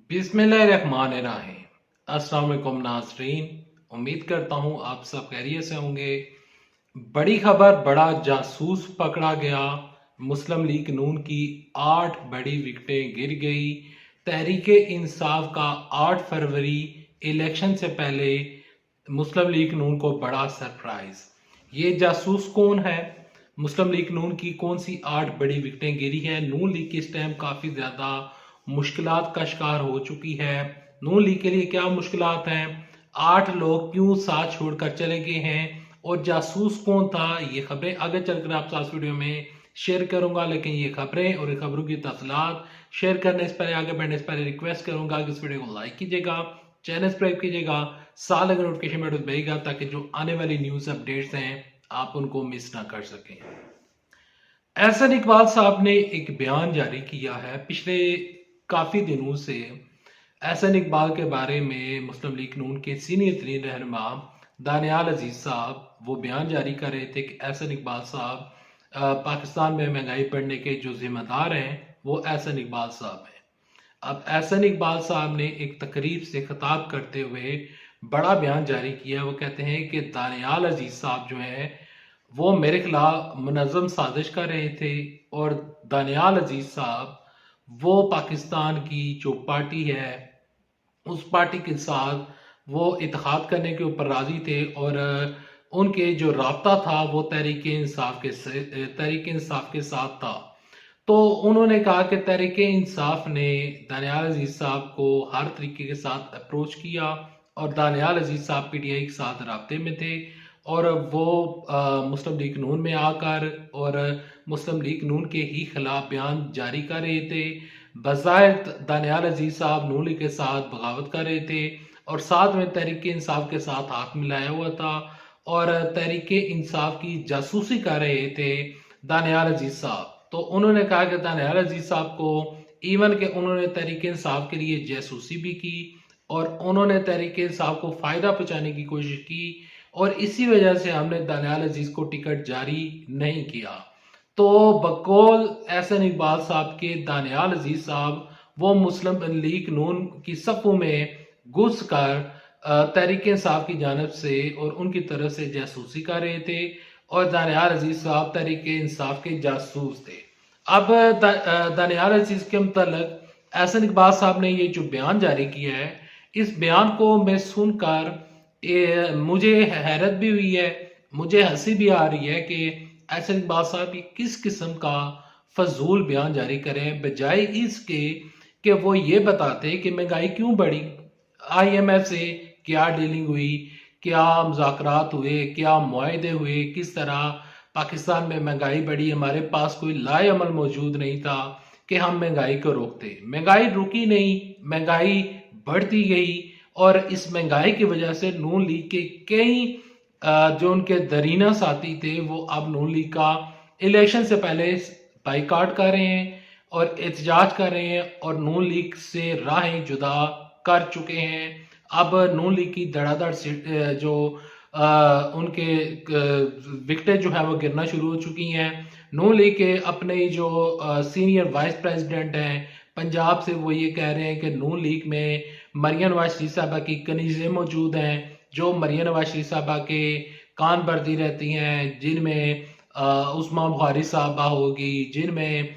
बिस्मिल्लाहिर्रहमानिर्रहीम। अस्सलाम वालेकुम नाज़रीन, उम्मीद करता हूँ आप सब खैरियत से होंगे। बड़ी खबर, बड़ा जासूस पकड़ा गया। मुस्लिम लीग नून की 8 बड़ी विकेटें गिर गई। तहरीके इंसाफ का 8 फरवरी इलेक्शन से पहले मुस्लिम लीग नून को बड़ा सरप्राइज। ये जासूस कौन है? मुस्लिम लीग नून की कौन सी 8 बड़ी विकेटें गिरी हैं? नून लीग इस टाइम काफी ज्यादा मुश्किलात का शिकार हो चुकी है। नून लीग के लिए क्या मुश्किलात हैं? 8 लोग क्यों साथ छोड़कर चले गए हैं और जासूस कौन था? ये खबरें आगे चलकर आप साथ वीडियो में शेयर करूंगा, लेकिन ये खबरें और खबरों की तफसीलात शेयर करने से पहले, आगे बढ़ने से पहले रिक्वेस्ट करूंगा कि इस वीडियो को लाइक कीजिएगा, चैनल सब्सक्राइब कीजिएगा, साथ लगे नोटिफिकेशन बेल दबाइएगा ताकि जो आने वाली न्यूज अपडेट्स हैं आप उनको मिस ना कर सकें। एहसन इकबाल साहब ने एक बयान जारी किया है। पिछले काफी दिनों से एहसन इकबाल के बारे में मुस्लिम लीग नून के सीनियर तरीन रहनुमा दानियाल अजीज साहब वो बयान जारी कर रहे थे कि एहसन इकबाल साहब पाकिस्तान में महंगाई बढ़ने के जो जिम्मेदार हैं वो एहसन इकबाल साहब हैं। अब एहसन इकबाल साहब ने एक तकरीब से खिताब करते हुए बड़ा बयान जारी किया। वो कहते हैं कि दानियाल अजीज साहब जो है वो मेरे खिलाफ मुनज़्ज़म साजिश कर रहे थे और दानियाल अजीज साहब वो पाकिस्तान की जो पार्टी है उस पार्टी के साथ वो इत्तेहाद करने के ऊपर राजी थे और उनके जो राब्ता था वो तहरीक इंसाफ के साथ था। तो उन्होंने कहा कि तहरीक इंसाफ ने दानियाल अजीज साहब को हर तरीके के साथ अप्रोच किया और दानियाल अजीज साहब पीटीआई के साथ राब्ते में थे और वो मुस्लिम लीग नून में आकर और मुस्लिम लीग नून के ही खिलाफ बयान जारी कर रहे थे। बज़ाहिर दानियाल अजीज साहब नून लीग के साथ बगावत कर रहे थे और साथ में तहरीक इंसाफ के साथ हाथ मिलाया हुआ था और तहरीक इंसाफ की जासूसी कर रहे थे दानियाल अजीज साहब। तो उन्होंने कहा कि दानियाल अजीज साहब को इवन के उन्होंने तहरीक इंसाफ के लिए जासूसी भी की और उन्होंने तहरीक इंसाफ को फायदा पहुंचाने की कोशिश की और इसी वजह से हमने दानियाल अजीज को टिकट जारी नहीं किया। तो बकौल एहसन इकबाल साहब के दानियाल अजीज साहब वो मुस्लिम लीग नून की सफ़ों में घुस कर तहरीक इंसाफ की जानब से और उनकी तरफ से जासूसी कर रहे थे और दानियाल अजीज साहब तहरीक इंसाफ के जासूस थे। अब दानियाल अजीज के मुतल्लिक एहसन इकबाल साहब ने ये जो बयान जारी किया है, इस बयान को मैं सुनकर मुझे हैरत भी हुई है, मुझे हंसी भी आ रही है कि एहसन इकबाल साहब ये किस किस्म का फजूल बयान जारी करें, बजाय इसके कि वो ये बताते कि महंगाई क्यों बढ़ी, IMF से क्या डीलिंग हुई, क्या मुज़ाकरात हुए, क्या मुआहदे हुए, किस तरह पाकिस्तान में महंगाई बढ़ी। हमारे पास कोई लाए अमल मौजूद नहीं था कि हम महंगाई को रोकते। महंगाई रुकी नहीं, महंगाई बढ़ती गई और इस महंगाई की वजह से नून लीग के कई जो उनके दरीना साथी थे वो अब नून लीग का इलेक्शन से पहले बाइकाट कर रहे हैं और एहतजाज कर रहे हैं और नून लीग से राहें जुदा कर चुके हैं। अब नून लीग की धड़ाधड़ जो उनके विकेटें जो है वो गिरना शुरू हो चुकी हैं। नून लीग के अपने जो सीनियर वाइस प्रेसिडेंट हैं पंजाब से, वो ये कह रहे हैं कि नून लीग में मरियम नवाज शरीफ साहबा की कनीज़ें मौजूद हैं जो मरियम नवाज शरीफ साहबा के कान भरती रहती हैं, जिनमें उस्मा बुखारी साहबा होगी, जिनमें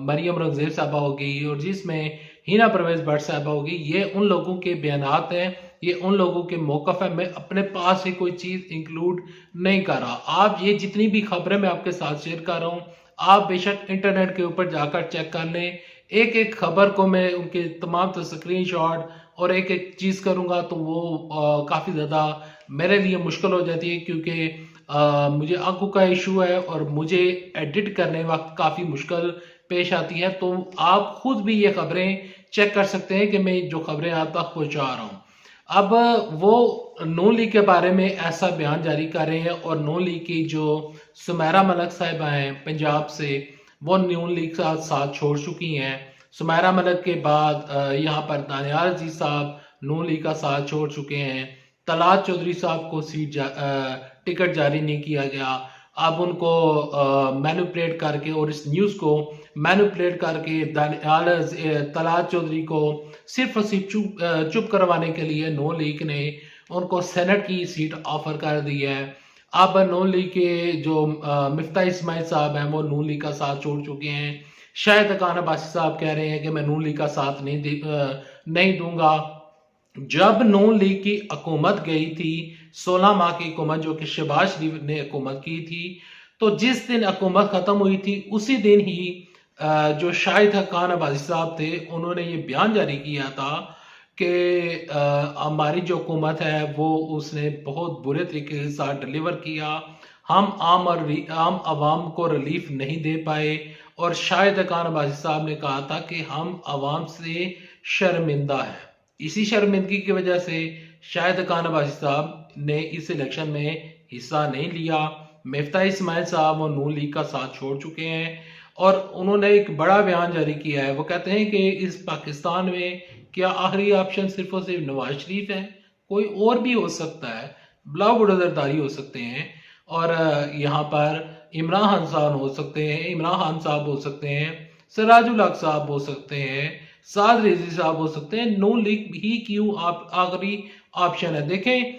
मरियम रंगजेब साहबा होगी और जिसमें हिना परवेज भट्ट साहबा होगी। ये उन लोगों के बयानात हैं, ये उन लोगों के मौक़िफ़ है। मैं अपने पास से कोई चीज़ इंक्लूड नहीं कर रहा। आप ये जितनी भी खबरें मैं आपके साथ शेयर कर रहा हूँ, आप बेशक इंटरनेट के ऊपर जाकर चेक कर लें। एक एक खबर को मैं उनके तमाम स्क्रीनशॉट और एक एक चीज़ करूँगा तो वो काफ़ी ज़्यादा मेरे लिए मुश्किल हो जाती है, क्योंकि मुझे आंखों का इशू है और मुझे एडिट करने वक्त काफ़ी मुश्किल पेश आती है। तो आप खुद भी ये खबरें चेक कर सकते हैं कि मैं जो खबरें आप तक पहुंचा रहा हूं। अब वो नून लीग के बारे में ऐसा बयान जारी कर रहे हैं और नून लीग की जो सुमेरा मलिक साहिबा हैं पंजाब से, वो नून लीग का साथ छोड़ चुकी हैं। सुमेरा मलिक के बाद यहाँ पर दानियाल अजीज साहब नून लीग का साथ छोड़ चुके हैं। तलात चौधरी साहब को टिकट जारी नहीं किया गया। अब उनको मैनिपुलेट करके और इस न्यूज़ को मैनिपुलेट करके तलात चौधरी को सिर्फ और सिर्फ चुप करवाने के लिए नून लीग ने उनको सेनेट की सीट ऑफर कर दी है। अब नून लीग के जो मिफ्ता इस्माइल साहब हैं वो नून लीग का साथ छोड़ चुके हैं। शाहिद खान अब्बासी साहब कह रहे हैं कि मैं नून लीग का साथ नहीं दूंगा। जब नून लीग की हुकूमत गई थी 16 माह की हुकूमत जो कि शहबाज शरीफ ने हुकूमत की थी, तो जिस दिन हुकूमत खत्म हुई थी उसी दिन ही जो शाहिद खान अब्बासी साहब थे उन्होंने ये बयान जारी किया था कि हमारी जो हुकूमत है वो उसने बहुत बुरे तरीके के साथ डिलीवर किया, हम आम आवाम को रिलीफ नहीं दे पाए। और शाहिद खान अब्बासी साहब ने कहा था कि हम आवाम से शर्मिंदा है। इसी शर्मिंदगी की वजह से शाहिद खान अब्बासी साहब ने इस इलेक्शन में हिस्सा नहीं लिया। मिफ्ता इस्माइल साहब और नून लीग का साथ छोड़ चुके हैं और उन्होंने एक बड़ा बयान जारी किया है। वो कहते हैं कि इस पाकिस्तान में क्या आखिरी ऑप्शन सिर्फ और सिर्फ नवाज शरीफ है, कोई और भी हो सकता है, बिला बुरदरदारी हो सकते हैं और यहाँ पर इमरान खान साहब हो सकते हैं, इमरान खान साहब हो सकते हैं, सिराजुल हक साहब हो सकते हैं, साद रिजवी साहब हो सकते हैं। नून लीग ही क्यों आप आखिरी ऑप्शन है। देखें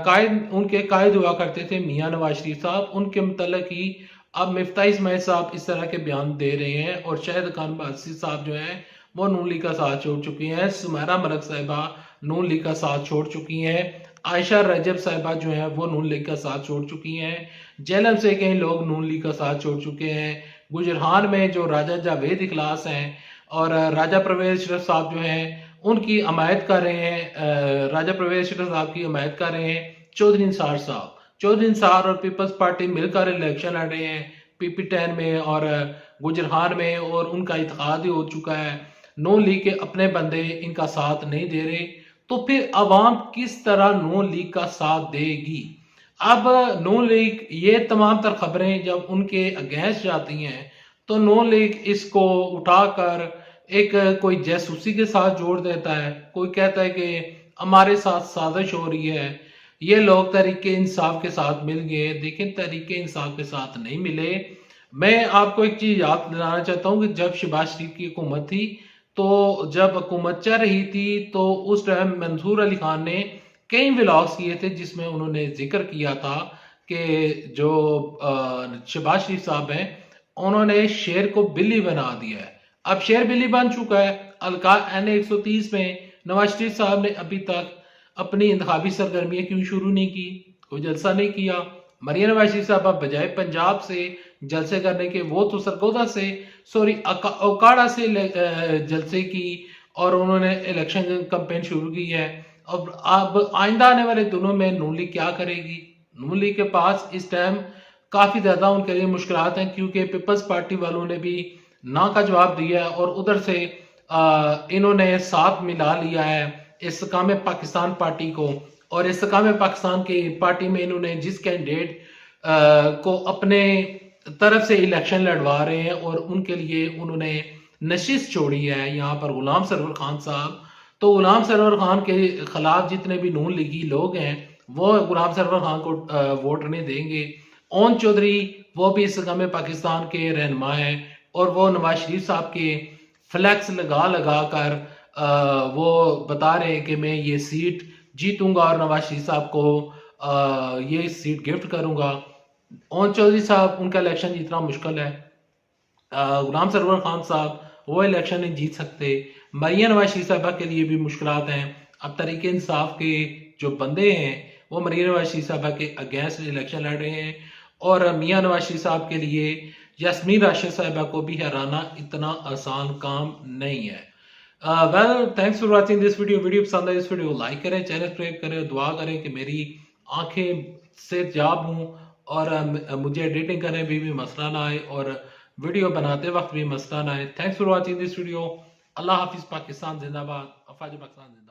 कायद उनके कायद हुआ करते थे मियां नवाज शरीफ साहब, उनके मतलब ही अब मिफ्ता इस्माइल साहब इस तरह के बयान दे रहे हैं और शाहिद खान अब्बासी साहब जो है वो नून लीग का साथ छोड़ चुकी हैं। सुमेरा मलिक साहिबा नून लीग का साथ छोड़ चुकी हैं। आयशा रजब साहिबा जो है वो नून लीग का साथ छोड़ चुकी हैं। जेलम से कई लोग नून लीग का साथ छोड़ चुके हैं। गुजरान में जो राजा जावेद इखलास हैं और राजा परवेज अशरफ साहब जो हैं उनकी हमायत कर रहे हैं, राजा परवेज अशरफ साहब की हमायत कर रहे हैं चौधरी निसार साहब। चौधरी निसार और पीपल्स पार्टी मिलकर इलेक्शन लड़ रहे हैं PP10 में और गुजरान में और उनका इत्तेहाद ही हो चुका है। नून लीग के अपने बंदे इनका साथ नहीं दे रहे, तो फिर अवाम किस तरह नून लीग का साथ देगी। अब नून लीग ये तमाम तर खबरें जब उनके अगेंस्ट जाती हैं तो नून लीग इसको उठाकर एक कोई जासूसी के साथ जोड़ देता है। कोई कहता है कि हमारे साथ साजिश हो रही है, ये लोग तहरीके इंसाफ के साथ मिल गए। लेकिन तहरीके इंसाफ के साथ नहीं मिले। मैं आपको एक चीज याद दिलाना चाहता हूँ कि जब शहबाज शरीफ की हुकूमत थी, तो जब हुकूमत चल रही थी तो उस टाइम मंसूर अली खान ने कई व्लॉग्स किए थे जिसमें उन्होंने जिक्र किया था कि जो शहबाज शरीफ साहब हैं उन्होंने शेर को बिल्ली बना दिया है। अब शेर बिल्ली बन चुका है। अलका NA 130 में नवाज शरीफ साहब ने अभी तक अपनी इंतखाबी सरगर्मियां क्यों शुरू नहीं की, कोई जलसा नहीं किया। मरियम नवाज शरीफ साहब बजाय पंजाब से जलसे करने के वो तो सरगोदा से ओकाड़ा से जलसे की और उन्होंने इलेक्शन कैंपेन शुरू की है। अब आइंदा आने वाले दिनों में नून लीग क्या करेगी। नून लीग के पास इस टाइम काफी ज्यादा उनके लिए मुश्किलात हैं क्योंकि पीपल्स पार्टी वालों ने भी ना का जवाब दिया है और उधर से इन्होंने साथ मिला लिया है इस्तेकाम पाकिस्तान पार्टी को। और इस्तेकाम पाकिस्तान की पार्टी में इन्होंने जिस कैंडिडेट को अपने तरफ से इलेक्शन लड़वा रहे हैं और उनके लिए उन्होंने नशिश छोड़ी है यहाँ पर गुलाम सरवर खान साहब। तो गुलाम सरवर खान के खिलाफ जितने भी नून लीगी लोग हैं वो गुलाम सरवर खान को वोट नहीं देंगे। ओन चौधरी वो भी इस्तेकाम पाकिस्तान के रहनुमा हैं और वो नवाज शरीफ साहब के फ्लैक्स लगा लगा कर वो बता रहे हैं कि मैं ये सीट जीतूंगा और नवाज शरीफ साहब को ये सीट गिफ्ट करूंगा। ओन चौधरी साहब उनका इलेक्शन जीतना मुश्किल है। गुलाम सरवर खान साहब वो इलेक्शन नहीं जीत सकते। मरियम नवाज शरीफ साहबा के लिए भी मुश्किलात हैं। अब तरीके इंसाफ के जो बंदे हैं वो मरियम नवाज शरीफ साहबा के अगेंस्ट इलेक्शन लड़ रहे हैं और मियां नवाज शरीफ साहब के लिए यास्मीन राशिद साहिबा को भी हराना इतना आसान काम नहीं है। Well thanks for watching this video पसंद है इस वीडियो को लाइक करें, चैनल सब्सक्राइब करें, दुआ करें कि मेरी आंखें से जाब हूँ और मुझे एडिटिंग करने में भी मसला ना आए और वीडियो बनाते वक्त भी मसला ना आए। Thanks for watching this video. अल्लाह हाफिज। पाकिस्तान जिंदाबाद। अफवाज पाकिस्तान।